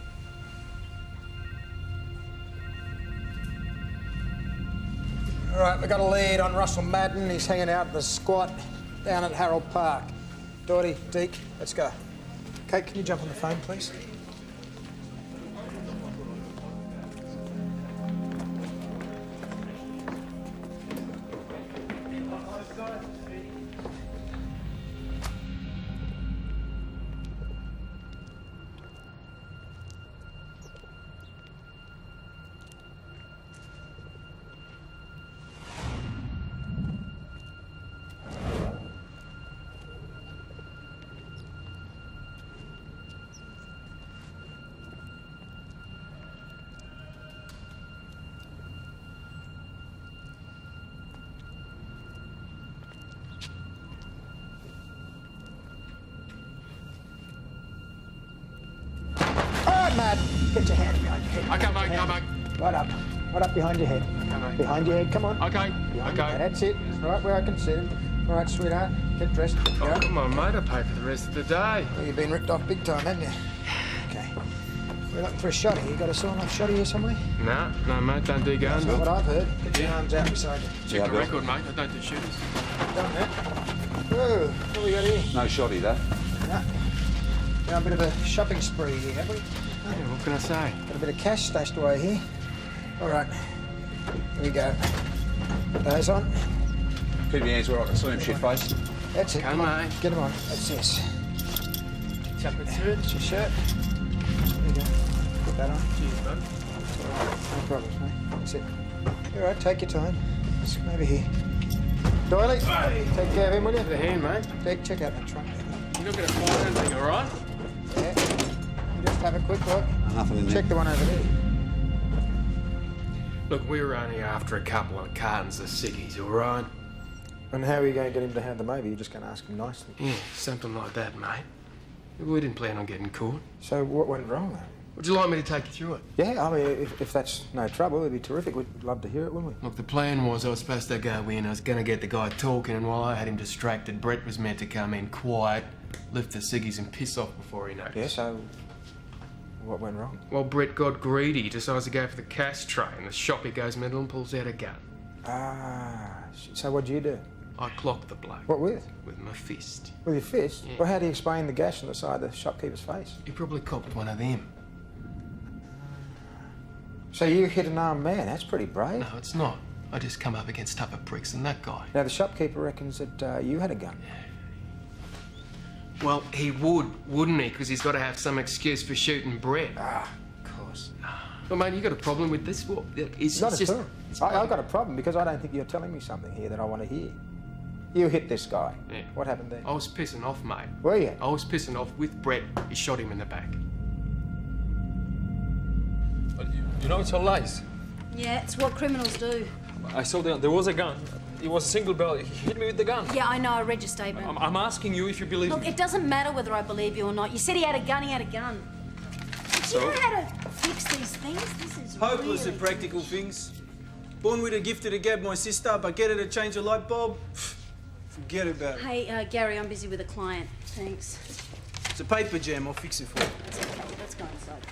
[SPEAKER 11] All right, we got a lead on Russell Madden. He's hanging out at the squat down at Harold Park. Doherty, Deke, let's go. Kate, can you jump on the phone, please? Madden, get your hand behind your head.
[SPEAKER 15] Okay, mate, come on.
[SPEAKER 11] Right up. Right up behind your head.
[SPEAKER 15] Okay, mate.
[SPEAKER 11] Behind your head, come on.
[SPEAKER 15] Okay,
[SPEAKER 11] Behind
[SPEAKER 15] okay.
[SPEAKER 11] your head. That's it. Right where I can see it. All right, sweetheart, get dressed.
[SPEAKER 15] Oh, come on, mate, I pay for the rest of the day.
[SPEAKER 11] Well, you've been ripped off big time, haven't you? Okay. We're looking for a shotty. You got a sawn-off shotty here somewhere?
[SPEAKER 15] No, mate, don't do guns.
[SPEAKER 11] That's what I've heard. Get your arms out beside you.
[SPEAKER 15] Check the record, mate, I don't do shooters.
[SPEAKER 11] Done that. Whoa, what we got here?
[SPEAKER 6] No shoddy, though.
[SPEAKER 11] No. Now, a bit of a shopping spree here, have we?
[SPEAKER 15] Yeah, what can I say?
[SPEAKER 11] Got a bit of cash stashed away here. All right. Here we go. Put those on.
[SPEAKER 6] Keep your hands where I can see him, shit-face.
[SPEAKER 11] That's it.
[SPEAKER 15] Come on.
[SPEAKER 11] Get them on. That's this.
[SPEAKER 15] Chuck it through.
[SPEAKER 11] That's your shirt. There you go. Put that on.
[SPEAKER 15] Cheers, bud.
[SPEAKER 11] No problems, mate. That's it. All right, take your time. Let's come over here. Doily, take care of him, will you?
[SPEAKER 15] The hand, mate.
[SPEAKER 11] Dick, check out that trunk there, mate.
[SPEAKER 15] You're not going to find anything, all right?
[SPEAKER 11] Yeah. You just have a quick look.
[SPEAKER 6] Nothing in there.
[SPEAKER 11] Check the one over there.
[SPEAKER 15] Look, we were only after a couple of cartons of ciggies, all right?
[SPEAKER 11] And how are you going to get him to hand them over? You're just going to ask him nicely.
[SPEAKER 15] Yeah, something like that, mate. We didn't plan on getting caught.
[SPEAKER 11] So what went wrong, though?
[SPEAKER 15] Would you like me to take you through it?
[SPEAKER 11] Yeah, I mean, if that's no trouble, it'd be terrific. We'd love to hear it, wouldn't we?
[SPEAKER 15] Look, the plan was I was supposed to go in, I was going to get the guy talking, and while I had him distracted, Brett was meant to come in quiet, lift the ciggies and piss off before he noticed.
[SPEAKER 11] Yeah, so what went wrong?
[SPEAKER 15] Well, Brett got greedy. He decides to go for the cash tray, and the shopper goes mental and pulls out a gun.
[SPEAKER 11] Ah, so what'd you do?
[SPEAKER 15] I clocked the bloke.
[SPEAKER 11] What with?
[SPEAKER 15] With my fist.
[SPEAKER 11] With your fist?
[SPEAKER 15] Yeah.
[SPEAKER 11] Well, how do you explain the gash on the side of the shopkeeper's face?
[SPEAKER 15] He probably copped one of them.
[SPEAKER 11] So you hit an armed man. That's pretty brave.
[SPEAKER 15] No, it's not. I just come up against tougher pricks than that guy.
[SPEAKER 11] Now, the shopkeeper reckons that you had a gun.
[SPEAKER 15] Well, he would, wouldn't he? Because he's got to have some excuse for shooting Brett.
[SPEAKER 11] Ah, of course.
[SPEAKER 15] Well, mate, you got a problem with this? What? It's
[SPEAKER 11] Not
[SPEAKER 15] just...
[SPEAKER 11] at all. I've got a problem because I don't think you're telling me something here that I want to hear. You hit this guy.
[SPEAKER 15] Yeah.
[SPEAKER 11] What happened then?
[SPEAKER 15] I was pissing off, mate.
[SPEAKER 11] Were you?
[SPEAKER 15] I was pissing off with Brett. He shot him in the back.
[SPEAKER 5] You know it's all lies.
[SPEAKER 8] Yeah, it's what criminals do.
[SPEAKER 5] I saw there was a gun. It was a single barrel. He hit me with the gun.
[SPEAKER 8] Yeah, I know, I read your statement.
[SPEAKER 5] I'm asking you if you believe
[SPEAKER 8] Look,
[SPEAKER 5] me.
[SPEAKER 8] it doesn't matter whether I believe you or not. You said he had a gun, he had a gun. Do you know how to fix these things? This is
[SPEAKER 2] Hopeless
[SPEAKER 8] really
[SPEAKER 2] at practical things. Born with a gift of the gab, my sister, but get her to change a light bulb? Forget about it.
[SPEAKER 8] Hey, Gary, I'm busy with a client. Thanks.
[SPEAKER 2] It's a paper jam, I'll fix it for you.
[SPEAKER 8] That's okay. Let's go inside.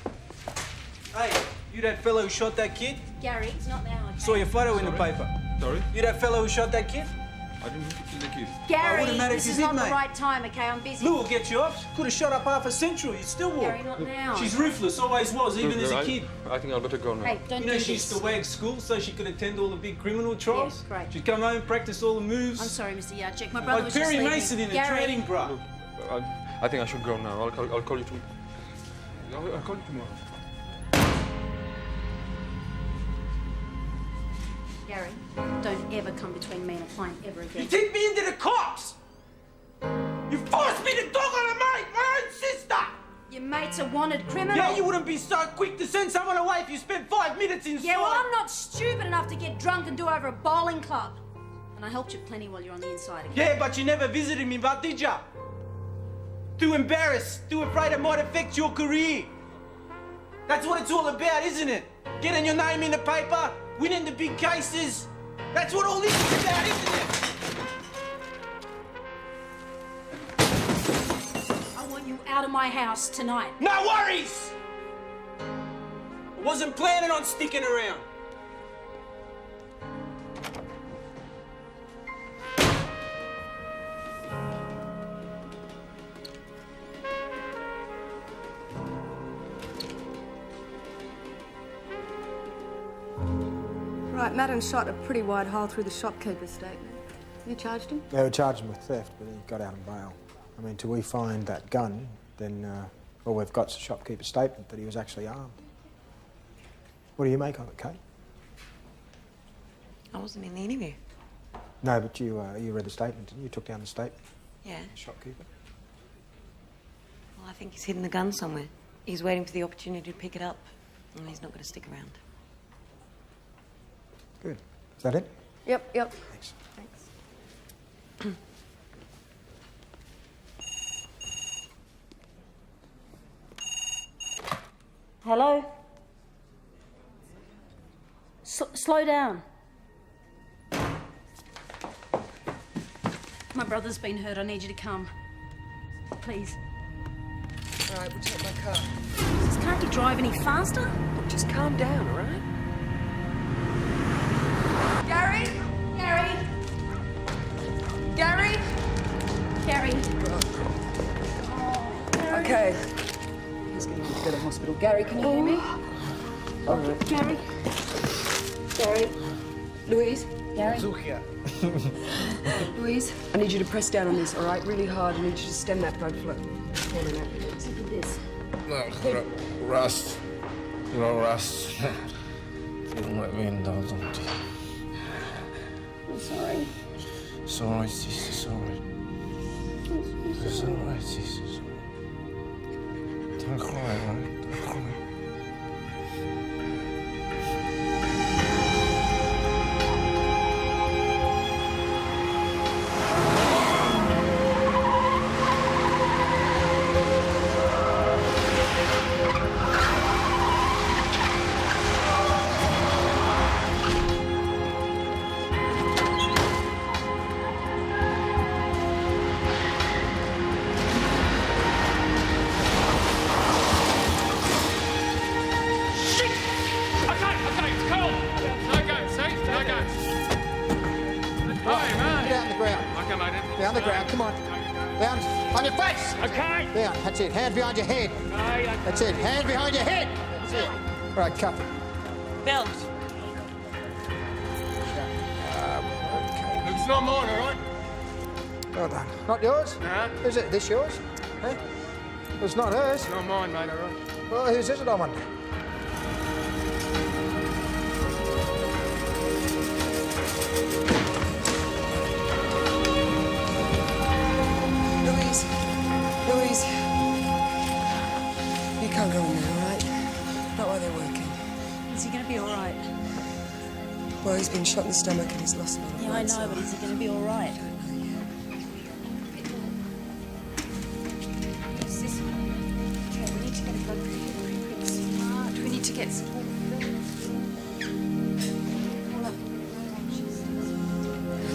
[SPEAKER 2] Hey, you that fellow who shot that kid?
[SPEAKER 8] Gary, it's not now. Okay?
[SPEAKER 2] Saw your photo in the paper.
[SPEAKER 5] Sorry?
[SPEAKER 2] You that fellow who shot that kid?
[SPEAKER 5] I didn't kill the kid.
[SPEAKER 8] Gary,
[SPEAKER 2] wouldn't matter if
[SPEAKER 8] this
[SPEAKER 2] you
[SPEAKER 8] is
[SPEAKER 2] did,
[SPEAKER 8] not the
[SPEAKER 2] mate.
[SPEAKER 8] right time, okay? I'm busy.
[SPEAKER 2] Lou will get you off. Could have shot up half a century. You still walk.
[SPEAKER 8] Gary, not now.
[SPEAKER 2] She's ruthless, always was, even as a kid.
[SPEAKER 5] I think I'll better go now.
[SPEAKER 8] Hey, don't
[SPEAKER 2] You know
[SPEAKER 8] do
[SPEAKER 2] she
[SPEAKER 8] this.
[SPEAKER 2] used to wag school so she could attend all the big criminal trials?
[SPEAKER 8] Yeah, great.
[SPEAKER 2] She'd come home, practice all the moves.
[SPEAKER 8] I'm sorry, Mr. Yachik. My brother
[SPEAKER 2] Like
[SPEAKER 8] was
[SPEAKER 2] Perry
[SPEAKER 8] just leaving.
[SPEAKER 2] Mason in a
[SPEAKER 8] Gary.
[SPEAKER 2] trading bra.
[SPEAKER 5] Look, I think I should go now. I'll call you tomorrow. I'll call you tomorrow.
[SPEAKER 8] Gary, don't ever come between me and a client ever again.
[SPEAKER 2] You take me into the cops! You forced me to dog on a mate, my own sister!
[SPEAKER 8] Your mate's a wanted criminal.
[SPEAKER 2] Yeah, you wouldn't be so quick to send someone away if you spent 5 minutes inside.
[SPEAKER 8] Yeah, well, I'm not stupid enough to get drunk and do over a bowling club. And I helped you plenty while you're on the inside again.
[SPEAKER 2] Yeah, but you never visited me, but did ya? Too embarrassed, too afraid it might affect your career. That's what it's all about, isn't it? Getting your name in the paper, winning the big cases. That's what all this is about, isn't it?
[SPEAKER 8] want you out of my house tonight.
[SPEAKER 2] No worries! I wasn't planning on sticking around.
[SPEAKER 13] Right, Madden shot a pretty wide hole through the shopkeeper's statement. You charged him?
[SPEAKER 11] Yeah, we charged him with theft, but he got out on bail. I mean, till we find that gun, then all we've got is a shopkeeper's statement that he was actually armed. What do you make of it, Kate?
[SPEAKER 1] I wasn't in the interview.
[SPEAKER 11] No, but you read the statement, didn't you? You took down the statement.
[SPEAKER 1] Yeah.
[SPEAKER 11] The shopkeeper.
[SPEAKER 1] Well, I think he's hidden the gun somewhere. He's waiting for the opportunity to pick it up, and he's not going to stick around.
[SPEAKER 11] Good. Is that it?
[SPEAKER 13] Yep.
[SPEAKER 11] Thanks.
[SPEAKER 8] Hello? Slow down. My brother's been hurt. I need you to come. Please.
[SPEAKER 10] All right, we'll take my car.
[SPEAKER 8] Can't you drive any faster?
[SPEAKER 10] Just calm down, all right?
[SPEAKER 8] Gary?
[SPEAKER 10] Okay. He's going to get to hospital. Gary, can you hear me? All right.
[SPEAKER 8] Gary?
[SPEAKER 10] Louise?
[SPEAKER 8] Gary?
[SPEAKER 11] Zuchia.
[SPEAKER 10] Louise, I need you to press down on this, all right? Really hard. I need you to stem that blood flow. Falling out.
[SPEAKER 8] Look at this.
[SPEAKER 16] No, Rust. You know, Rust. Don't let me indulge on it.
[SPEAKER 8] I'm sorry.
[SPEAKER 16] It's all right, sister. It's all right. It's all right, sister. Don't cry, all right? Don't cry.
[SPEAKER 7] Down the ground, come on. Down, on your face. Okay. Down, that's it. Hand behind your head. That's it. Hand behind your head. That's it. All right, cuff.
[SPEAKER 1] Bill.
[SPEAKER 15] It's not mine, all right?
[SPEAKER 7] Well done. Not yours?
[SPEAKER 15] Nah.
[SPEAKER 7] Is it this yours? Hey? It's not hers.
[SPEAKER 15] It's not mine, mate, all right?
[SPEAKER 7] Well, whose is it, I wonder?
[SPEAKER 10] Louise, you can't go in there, all right? Not while they're working.
[SPEAKER 8] Is he going to be all right?
[SPEAKER 10] Well, he's been shot in the stomach and he's lost a lot of
[SPEAKER 8] Yeah,
[SPEAKER 10] blood.
[SPEAKER 8] I know, but is he going to be all right? What's this? Okay, we need to get a blood pressure. Smart. We need to get some more.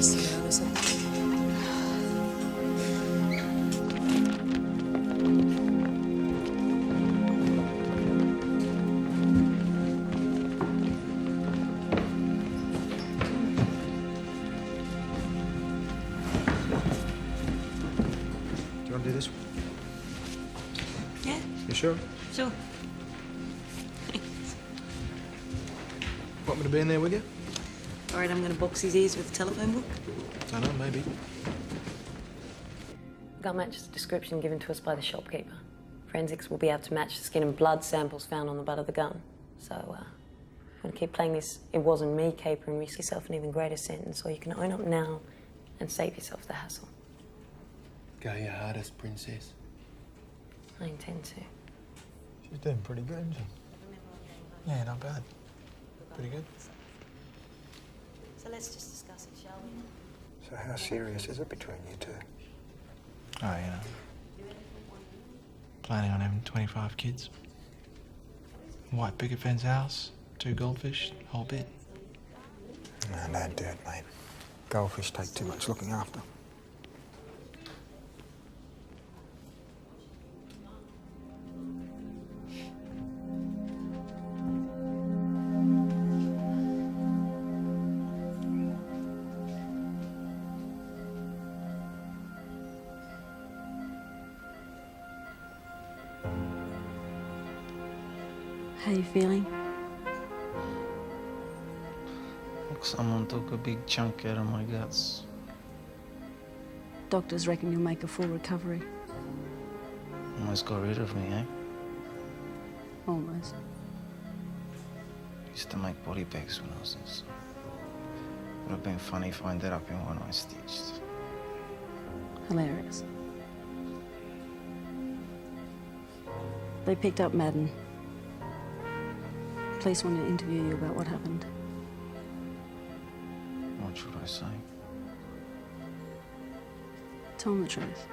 [SPEAKER 10] Sit down or something.
[SPEAKER 11] Do you want to do this one?
[SPEAKER 1] Yeah,
[SPEAKER 11] You sure?
[SPEAKER 1] sure.
[SPEAKER 11] Want me to be in there with you?
[SPEAKER 1] All right, I'm going to box his ears with a telephone book.
[SPEAKER 11] I don't know, maybe.
[SPEAKER 1] Gun matches the description given to us by the shopkeeper. Forensics will be able to match the skin and blood samples found on the butt of the gun. So, I'm going to keep playing this "it wasn't me" caper and risk yourself an even greater sentence, or you can own up now and save yourself the hassle.
[SPEAKER 15] Go your hardest, princess.
[SPEAKER 1] I intend to.
[SPEAKER 11] She's doing pretty good, isn't she? Yeah, not bad. Pretty good.
[SPEAKER 1] So let's just discuss it, shall we?
[SPEAKER 11] So how serious is it between you two?
[SPEAKER 14] Oh, you know. Planning on having 25 kids. White picket fence house, 2 goldfish, whole bit.
[SPEAKER 11] No, don't do it, mate. Goldfish take too much looking after.
[SPEAKER 8] How you feeling?
[SPEAKER 9] Like someone took a big chunk out of my guts.
[SPEAKER 8] Doctors reckon you'll make a full recovery.
[SPEAKER 9] Almost got rid of me, eh?
[SPEAKER 8] Almost.
[SPEAKER 9] Used to make body bags when I was in school. Would have been funny if I ended up in one I stitched.
[SPEAKER 8] Hilarious. They picked up Madden. Police want to interview you about what happened.
[SPEAKER 9] What should I say?
[SPEAKER 8] Tell them the truth.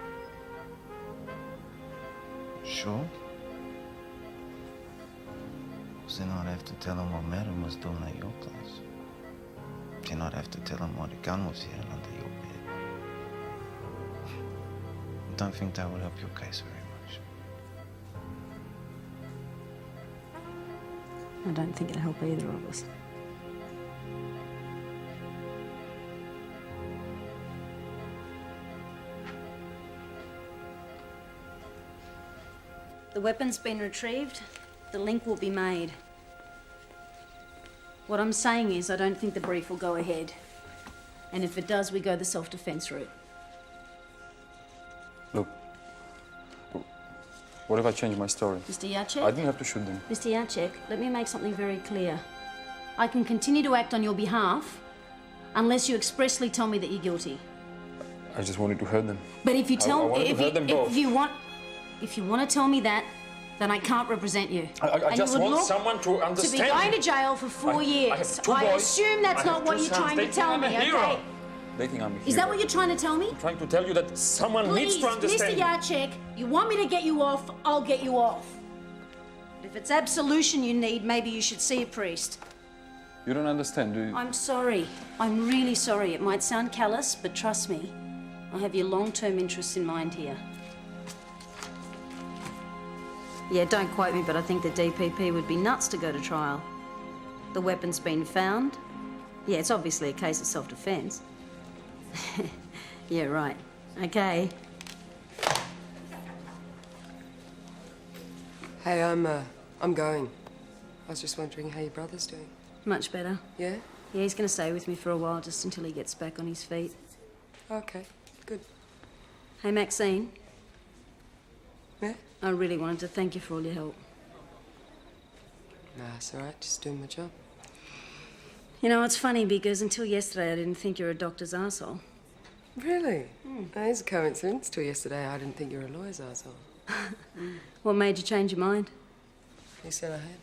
[SPEAKER 9] Sure? Because then I'd have to tell him what Madam was doing at your place. Then I'd have to tell him why the gun was hidden under your bed. I don't think that would help your case very much.
[SPEAKER 8] I don't think it'll help either of us. The weapon's been retrieved. The link will be made. What I'm saying is I don't think the brief will go ahead. And if it does, we go the self-defense route.
[SPEAKER 5] Look, what if I change my story?
[SPEAKER 8] Mr. Jacek?
[SPEAKER 5] I didn't have to shoot them.
[SPEAKER 8] Mr. Jacek, let me make something very clear. I can continue to act on your behalf unless you expressly tell me that you're guilty.
[SPEAKER 5] I just wanted to hurt them.
[SPEAKER 8] But if you tell
[SPEAKER 5] I wanted to hurt them both.
[SPEAKER 8] If you want to tell me that, then I can't represent you.
[SPEAKER 5] I just want someone to understand.
[SPEAKER 8] To be going to jail for 4 years.
[SPEAKER 5] I have two boys.
[SPEAKER 8] I assume that's not what you're trying to tell me, okay?
[SPEAKER 5] They think I'm a hero.
[SPEAKER 8] Is that what you're trying to tell me?
[SPEAKER 5] I'm trying to tell you that someone needs to understand.
[SPEAKER 8] Mr. Jacek, you want me to get you off, I'll get you off. But if it's absolution you need, maybe you should see a priest.
[SPEAKER 5] You don't understand, do you?
[SPEAKER 8] I'm sorry. I'm really sorry. It might sound callous, but trust me, I have your long-term interests in mind here. Yeah, don't quote me, but I think the DPP would be nuts to go to trial. The weapon's been found. Yeah, it's obviously a case of self-defense. Yeah, right. Okay.
[SPEAKER 10] Hey, I'm going. I was just wondering how your brother's doing.
[SPEAKER 8] Much better.
[SPEAKER 10] Yeah?
[SPEAKER 8] Yeah, he's gonna stay with me for a while, just until he gets back on his feet.
[SPEAKER 10] Okay, good.
[SPEAKER 8] Hey, Maxine.
[SPEAKER 10] Yeah?
[SPEAKER 8] I really wanted to thank you for all your help.
[SPEAKER 10] Nah, it's all right. Just doing my job.
[SPEAKER 8] You know, it's funny because until yesterday I didn't think you were a doctor's arsehole.
[SPEAKER 10] Really? That is a coincidence. Till yesterday I didn't think you were a lawyer's arsehole.
[SPEAKER 8] What made you change your mind?
[SPEAKER 10] You said I had.